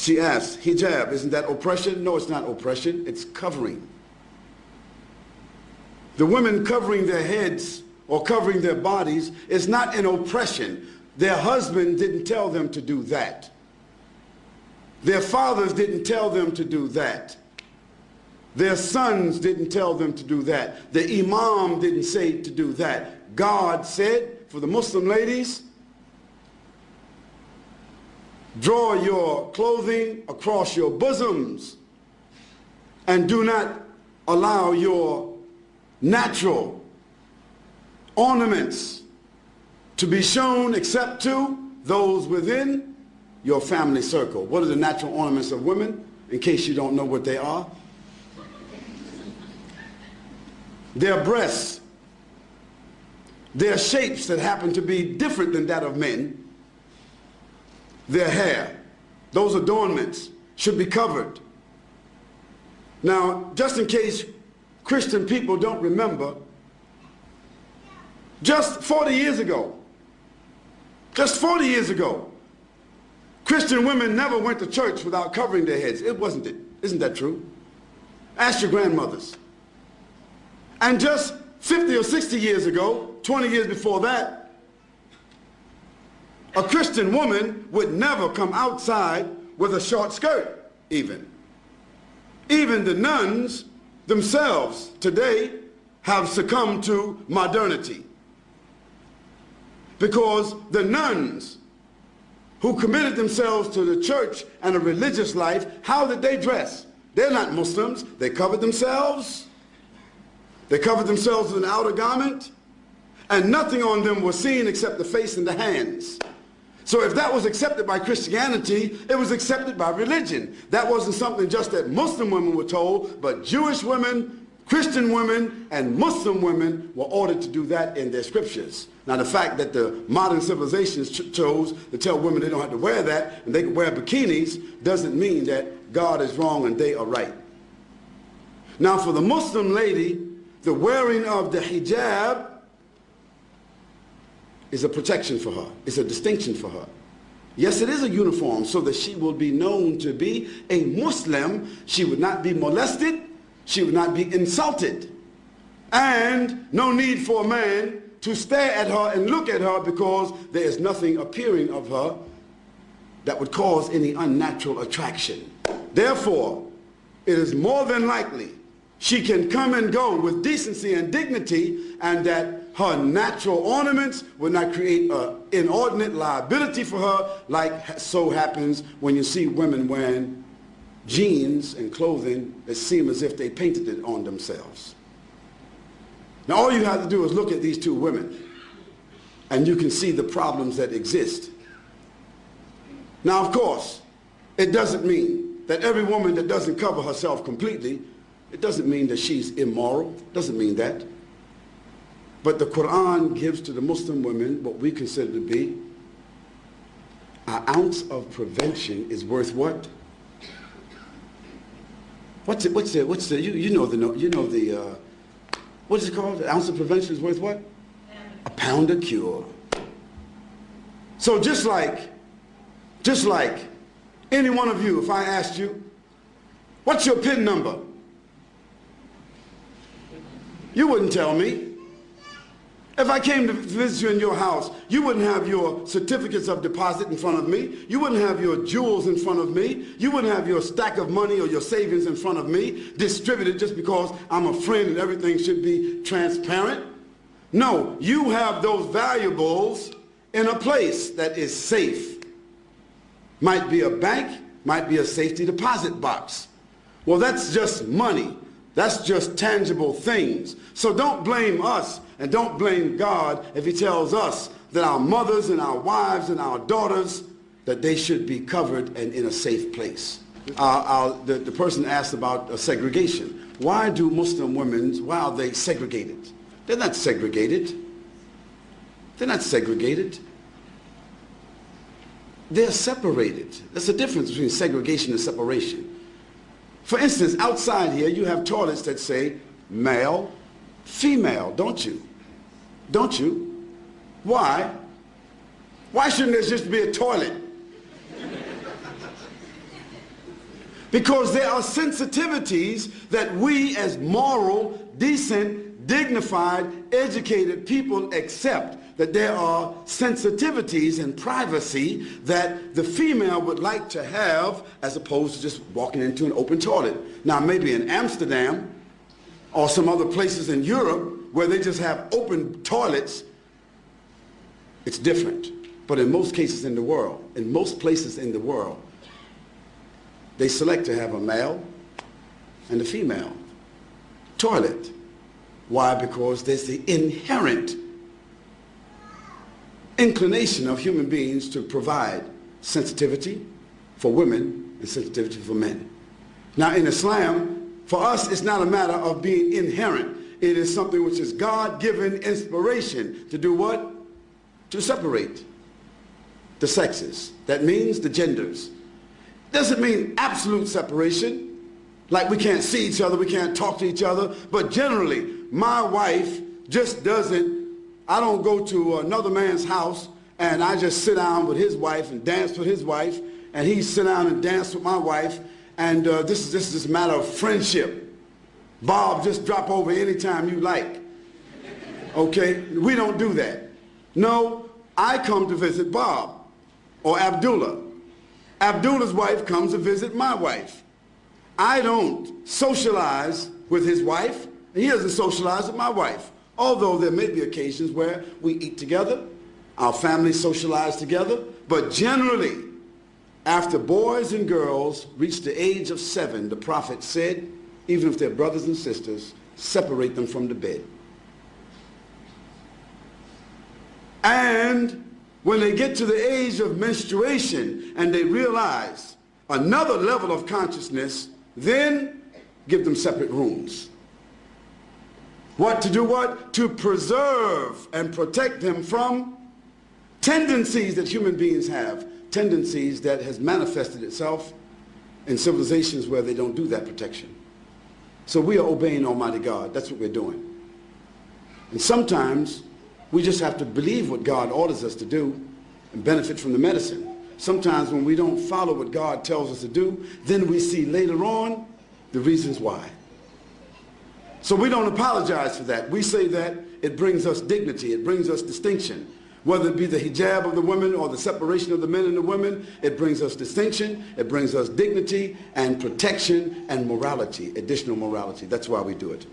She asked, hijab, isn't that oppression? No, it's not oppression, it's covering. The women covering their heads or covering their bodies is not an oppression. Their husband didn't tell them to do that. Their fathers didn't tell them to do that. Their sons didn't tell them to do that. The imam didn't say to do that. God said, for the Muslim ladies, draw your clothing across your bosoms and do not allow your natural ornaments to be shown except to those within your family circle. What are the natural ornaments of women, in case you don't know what they are? Their breasts, their shapes that happen to be different than that of men, their hair, those adornments should be covered. Now, just in case Christian people don't remember, just 40 years ago, Christian women never went to church without covering their heads. It wasn't it. Isn't that true? Ask your grandmothers. And just 50 or 60 years ago, 20 years before that, a Christian woman would never come outside with a short skirt, even. Even the nuns themselves today have succumbed to modernity. Because the nuns who committed themselves to the church and a religious life, how did they dress? They're not Muslims. They covered themselves. They covered themselves with an outer garment, and nothing on them was seen except the face and the hands. So if that was accepted by Christianity, it was accepted by religion. That wasn't something just that Muslim women were told, but Jewish women, Christian women, and Muslim women were ordered to do that in their scriptures. Now the fact that the modern civilizations chose to tell women they don't have to wear that and they can wear bikinis doesn't mean that God is wrong and they are right. Now for the Muslim lady, the wearing of the hijab is a protection for her. It's a distinction for her. Yes, it is a uniform so that she will be known to be a Muslim. She would not be molested. She would not be insulted. And no need for a man to stare at her and look at her because there is nothing appearing of her that would cause any unnatural attraction. Therefore, it is more than likely she can come and go with decency and dignity, and that her natural ornaments will not create an inordinate liability for her, like so happens when you see women wearing jeans and clothing that seem as if they painted it on themselves. Now all you have to do is look at these two women, and you can see the problems that exist. Now of course, it doesn't mean that every woman that doesn't cover herself completely, it doesn't mean that she's immoral. It doesn't mean that. But the Quran gives to the Muslim women what we consider to be an ounce of prevention is worth what? What's the what is it called? An ounce of prevention is worth what? A pound of cure. So just like any one of you, if I asked you, what's your PIN number? You wouldn't tell me. If I came to visit you in your house, you wouldn't have your certificates of deposit in front of me. You wouldn't have your jewels in front of me. You wouldn't have your stack of money or your savings in front of me, distributed just because I'm a friend and everything should be transparent. No, you have those valuables in a place that is safe. Might be a bank, might be a safety deposit box. Well, that's just money. That's just tangible things. So don't blame us and don't blame God if he tells us that our mothers and our wives and our daughters, that they should be covered and in a safe place. The person asked about segregation. Why do Muslim women, why are they segregated? They're not segregated. They're not segregated. They're separated. There's a difference between segregation and separation. For instance, outside here, you have toilets that say male, female, don't you? Don't you? Why? Why shouldn't there just be a toilet? Because there are sensitivities that we as moral, decent, dignified, educated people accept, that there are sensitivities and privacy that the female would like to have as opposed to just walking into an open toilet. Now maybe in Amsterdam or some other places in Europe where they just have open toilets, it's different. But in most cases in the world, in most places in the world, they select to have a male and a female toilet. Why? Because there's the inherent inclination of human beings to provide sensitivity for women and sensitivity for men. Now in Islam, for us, it's not a matter of being inherent. It is something which is God-given inspiration to do what? To separate the sexes. That means the genders. Doesn't mean absolute separation, like we can't see each other, we can't talk to each other, but generally, my wife just doesn't, I don't go to another man's house and I just sit down with his wife and dance with his wife, and he sit down and dance with my wife, and this is a matter of friendship. Bob, just drop over anytime you like. Okay? We don't do that. No, I come to visit Bob or Abdullah. Abdullah's wife comes to visit my wife. I don't socialize with his wife, and he doesn't socialize with my wife. Although there may be occasions where we eat together, our families socialize together, but generally, after boys and girls reach the age of 7, the Prophet said, even if they're brothers and sisters, separate them from the bed. And when they get to the age of menstruation and they realize another level of consciousness, then give them separate rooms. What to do what? To preserve and protect them from tendencies that human beings have, tendencies that has manifested itself in civilizations where they don't do that protection. So we are obeying Almighty God. That's what we're doing. And sometimes we just have to believe what God orders us to do and benefit from the medicine. Sometimes when we don't follow what God tells us to do, then we see later on the reasons why. So we don't apologize for that. We say that it brings us dignity, it brings us distinction. Whether it be the hijab of the women or the separation of the men and the women, it brings us distinction, it brings us dignity and protection and morality, additional morality. That's why we do it.